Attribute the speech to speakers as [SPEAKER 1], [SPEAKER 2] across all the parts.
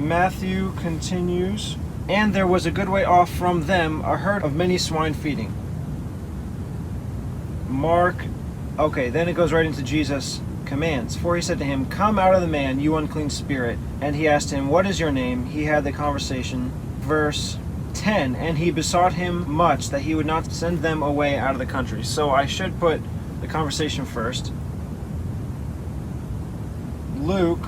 [SPEAKER 1] Matthew continues, and there was a good way off from them a herd of many swine feeding. Mark, okay, then it goes right into Jesus' commands. For he said to him, come out of the man, you unclean spirit. And he asked him, what is your name? He had the conversation. Verse 10, and he besought him much that he would not send them away out of the country. So I should put the conversation first. Luke,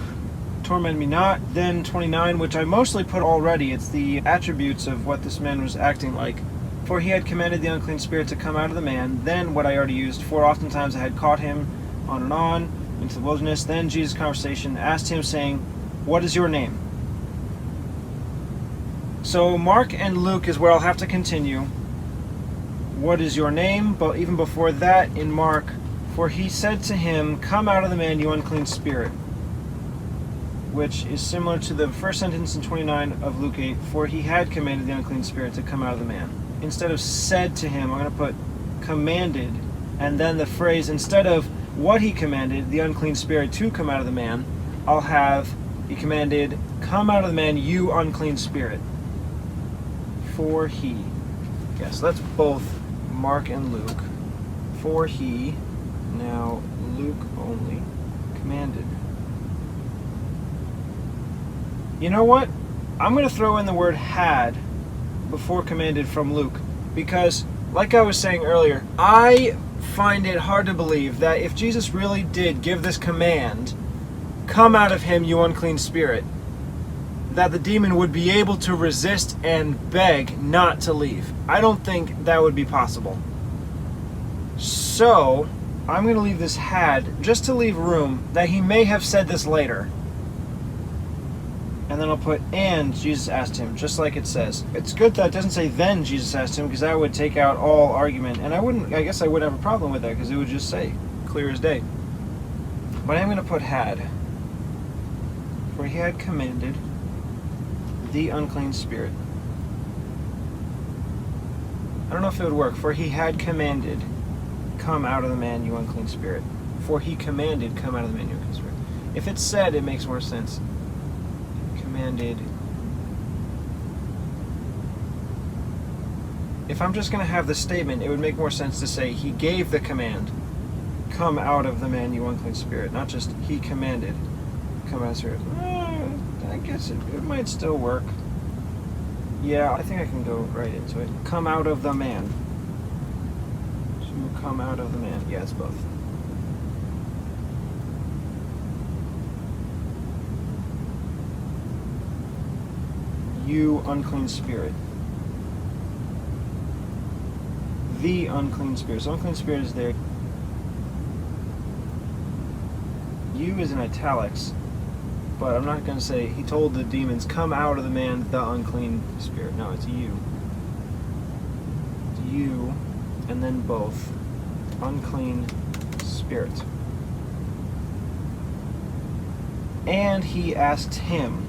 [SPEAKER 1] torment me not. Then 29, which I mostly put already. It's the attributes of what this man was acting like. For he had commanded the unclean spirit to come out of the man. Then what I already used, for oftentimes I had caught him on and on into the wilderness. Then Jesus' conversation asked him, saying, what is your name? So Mark and Luke is where I'll have to continue. What is your name? But even before that, in Mark, for he said to him, come out of the man, you unclean spirit. Which is similar to the first sentence in 29 of Luke 8, for he had commanded the unclean spirit to come out of the man. Instead of said to him, I'm going to put commanded, and then the phrase, instead of what he commanded, the unclean spirit to come out of the man, I'll have, he commanded, come out of the man, you unclean spirit. For he. Yes, that's both Mark and Luke. For he, now Luke only, commanded. You know what? I'm going to throw in the word had before commanded from Luke, because like I was saying earlier, I find it hard to believe that if Jesus really did give this command, come out of him, you unclean spirit, that the demon would be able to resist and beg not to leave. I don't think that would be possible. So I'm going to leave this had just to leave room that he may have said this later. And then I'll put, and Jesus asked him, just like it says. It's good that it doesn't say then Jesus asked him, because that would take out all argument. And I guess I wouldn't have a problem with that, because it would just say, clear as day. But I'm going to put had. For he had commanded the unclean spirit. I don't know if it would work. For he had commanded, come out of the man, you unclean spirit. For he commanded, come out of the man, you unclean spirit. If it's said, it makes more sense. Commanded. If I'm just going to have the statement, it would make more sense to say he gave the command, come out of the man, you unclean spirit, not just he commanded, come out of the spirit. I guess it might still work. Yeah, I think I can go right into it. Come out of the man. To come out of the man. Yeah, it's both. You unclean spirit. The unclean spirit. So unclean spirit is there. You is in italics, but I'm not going to say he told the demons, come out of the man, the unclean spirit. No, it's you. It's you, and then both. Unclean spirit. And he asked him.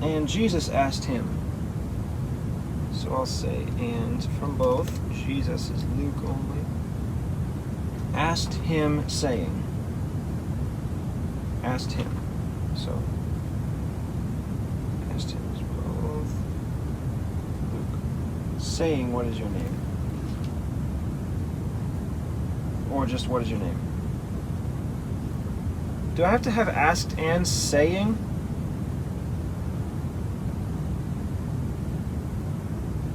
[SPEAKER 1] And Jesus asked him. So I'll say, and from both, Jesus is Luke only, asked him, saying. Asked him. So, asked him is both. Luke. Saying, what is your name? Or just, what is your name? Do I have to have asked and saying?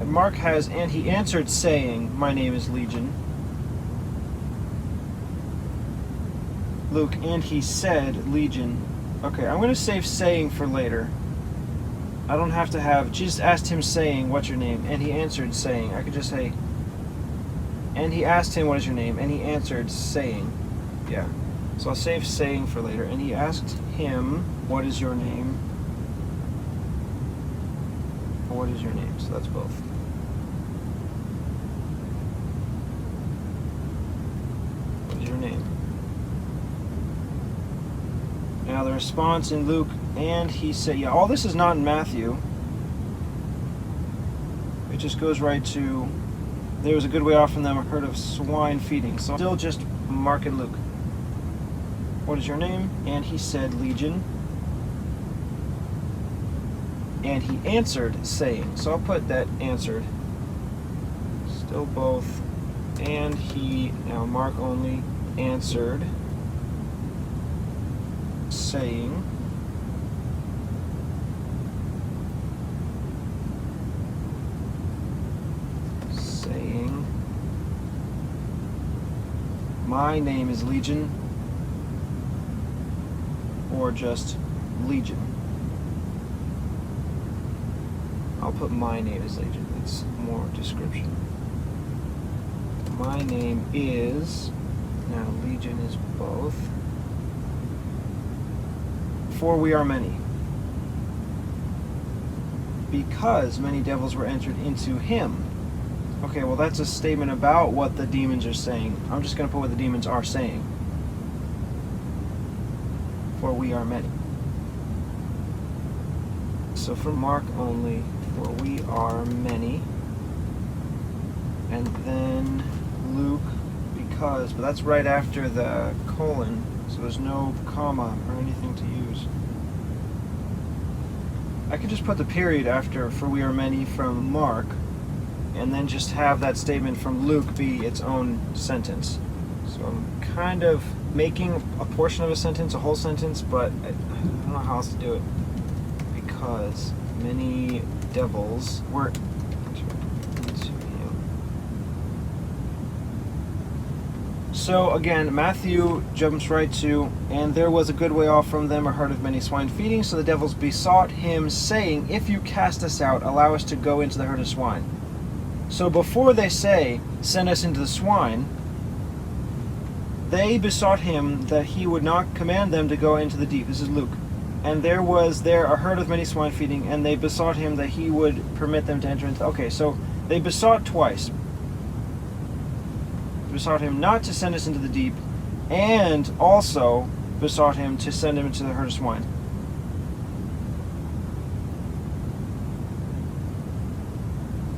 [SPEAKER 1] Mark has, and he answered, saying, my name is Legion. Luke, and he said, Legion. Okay, I'm going to save saying for later. I don't have to have, Jesus asked him, saying, what's your name? And he answered, saying. I could just say, and he asked him, what is your name? And he answered, saying. Yeah. So I'll save saying for later. And he asked him, what is your name? What is your name? So that's both. What is your name? Now the response in Luke, and he said, yeah, all this is not in Matthew. It just goes right to, there was a good way off from them, a herd of swine feeding. So still just Mark and Luke. what is your name? And he said, Legion. And he answered, saying, so I'll put that answered. Still both. And he, now Mark only, answered, saying, my name is Legion, or just Legion. I'll put my name is Legion. It's more description. My name is, now Legion is both, for we are many. Because many devils were entered into him. Okay, well that's a statement about what the demons are saying. I'm just going to put what the demons are saying. For we are many. So for Mark only, for we are many. And then Luke, because, but that's right after the colon, so there's no comma or anything to use. I could just put the period after for we are many from Mark, and then just have that statement from Luke be its own sentence. So I'm kind of making a portion of a sentence, a whole sentence, but I don't know how else to do it. Because many devils were entered into him. So again, Matthew jumps right to, and there was a good way off from them a herd of many swine feeding, so the devils besought him, saying, if you cast us out, allow us to go into the herd of swine. So before they say, send us into the swine, they besought him that he would not command them to go into the deep. This is Luke. And there was there a herd of many swine feeding, and they besought him that he would permit them to enter into... Okay, so they besought twice. Besought him not to send us into the deep, and also besought him to send him into the herd of swine.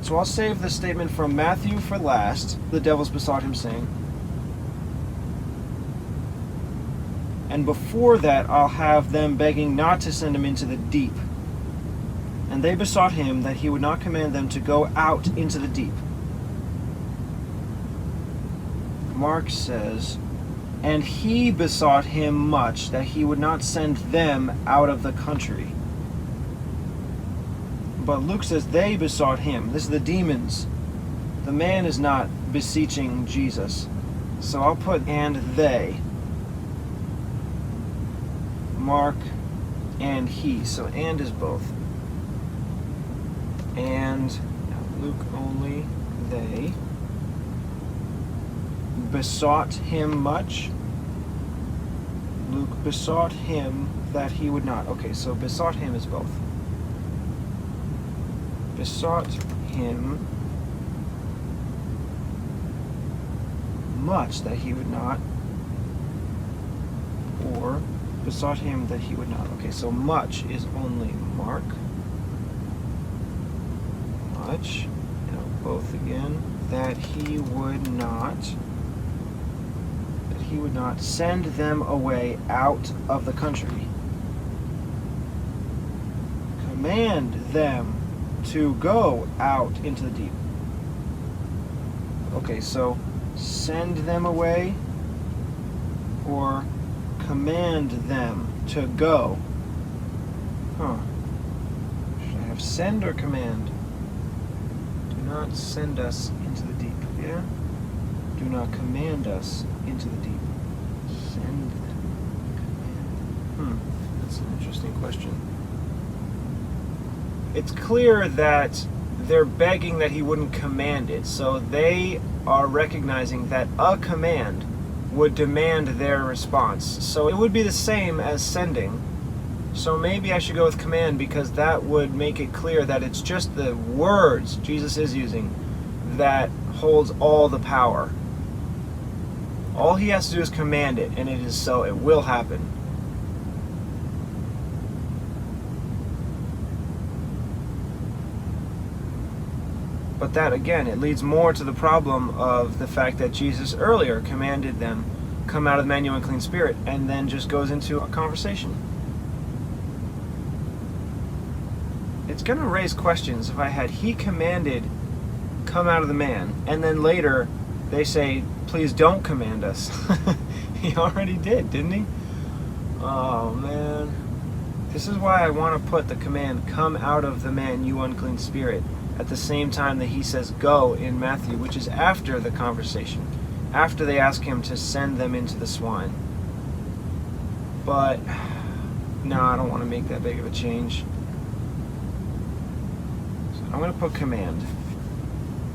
[SPEAKER 1] So I'll save the statement from Matthew for last. The devils besought him, saying. And before that, I'll have them begging not to send him into the deep. And they besought him that he would not command them to go out into the deep. Mark says, and he besought him much that he would not send them out of the country. But Luke says they besought him. This is the demons. The man is not beseeching Jesus. So I'll put and they. Mark and he. So and is both. And Luke only, they besought him much. Luke besought him that he would not. Okay, so besought him is both. Besought him much that he would not, or besought him that he would not. Okay, so much is only Mark. Much, both again, that he would not send them away out of the country. Command them to go out into the deep. Okay, so send them away or command them to go. Should I have send or command? Do not send us into the deep. Yeah? Do not command us into the deep. Send them. Command. That's an interesting question. It's clear that they're begging that he wouldn't command it, so they are recognizing that a command would demand their response. So it would be the same as sending. So maybe I should go with command, because that would make it clear that it's just the words Jesus is using that holds all the power. All he has to do is command it, and it is so. It will happen. But that, again, it leads more to the problem of the fact that Jesus earlier commanded them come out of the man, you unclean spirit, and then just goes into a conversation. It's going to raise questions if I had he commanded, come out of the man, and then later they say, please don't command us. He already did, didn't he? Oh, man. This is why I want to put the command, come out of the man, you unclean spirit, at the same time that he says go in Matthew, which is after the conversation, after they ask him to send them into the swine. But, no, I don't want to make that big of a change. So I'm going to put command.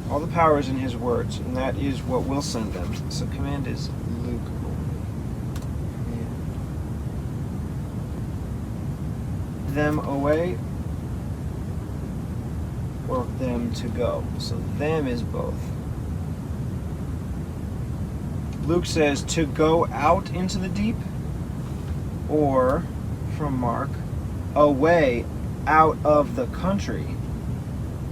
[SPEAKER 1] All the power is in his words, and that is what will send them. So command is Luke only. Them away, or them to go. So them is both. Luke says to go out into the deep, or, from Mark, away out of the country.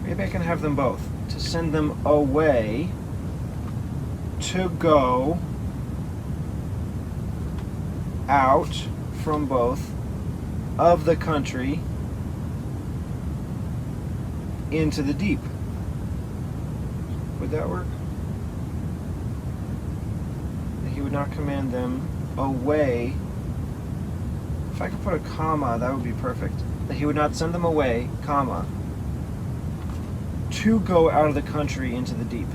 [SPEAKER 1] Maybe I can have them both. To send them away, to go out from both of the country into the deep. Would that work? He would not command them away. If I could put a comma, that would be perfect. That he would not send them away, comma, to go out of the country into the deep.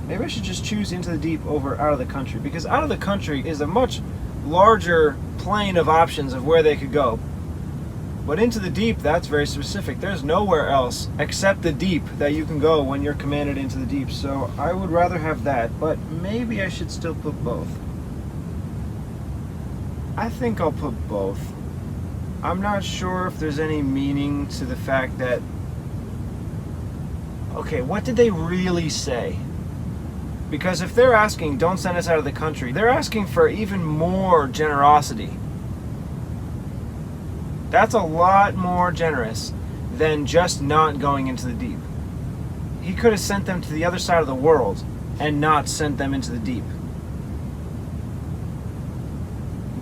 [SPEAKER 1] Maybe I should just choose into the deep over out of the country, because out of the country is a much larger plane of options of where they could go. But into the deep, that's very specific. There's nowhere else except the deep that you can go when you're commanded into the deep. So I would rather have that, but maybe I should still put both. I think I'll put both. I'm not sure if there's any meaning to the fact that, okay, what did they really say? Because if they're asking, don't send us out of the country, they're asking for even more generosity. That's a lot more generous than just not going into the deep. He could have sent them to the other side of the world and not sent them into the deep.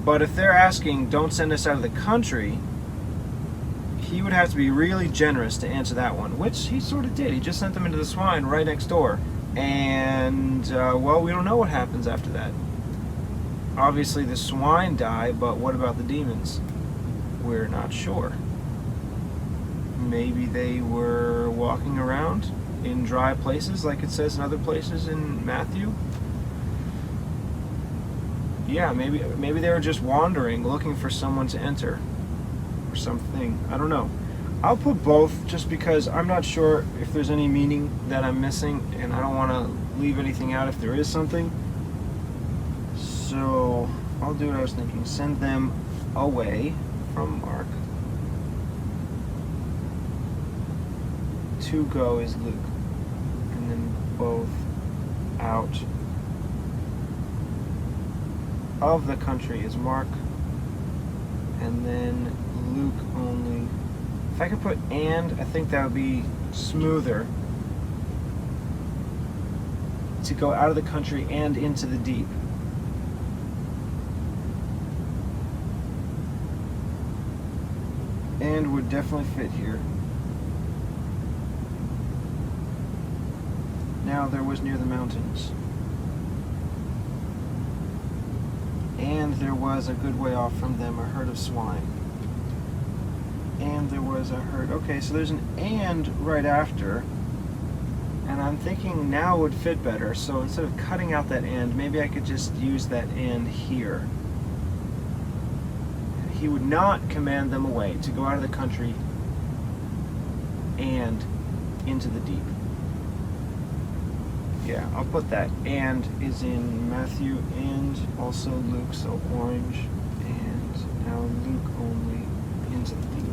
[SPEAKER 1] But if they're asking, don't send us out of the country, he would have to be really generous to answer that one, which he sort of did. He just sent them into the swine right next door. And, well, we don't know what happens after that. Obviously the swine die, but what about the demons? We're not sure. Maybe they were walking around in dry places, like it says in other places in Matthew. Yeah, maybe they were just wandering, looking for someone to enter, or something. I don't know. I'll put both, just because I'm not sure if there's any meaning that I'm missing, and I don't want to leave anything out if there is something. So I'll do what I was thinking. Send them away from Mark. To go is Luke. And then both out of the country is Mark. And then Luke only. If I could put and, I think that would be smoother. To go out of the country and into the deep. And would definitely fit here. Now there was near the mountains. And there was a good way off from them a herd of swine. And there was a herd. Okay, so there's an and right after. And I'm thinking now would fit better. So instead of cutting out that and, maybe I could just use that and here. He would not command them away to go out of the country and into the deep. Yeah, I'll put that. And is in Matthew and also Luke, so orange. And now Luke only into the deep.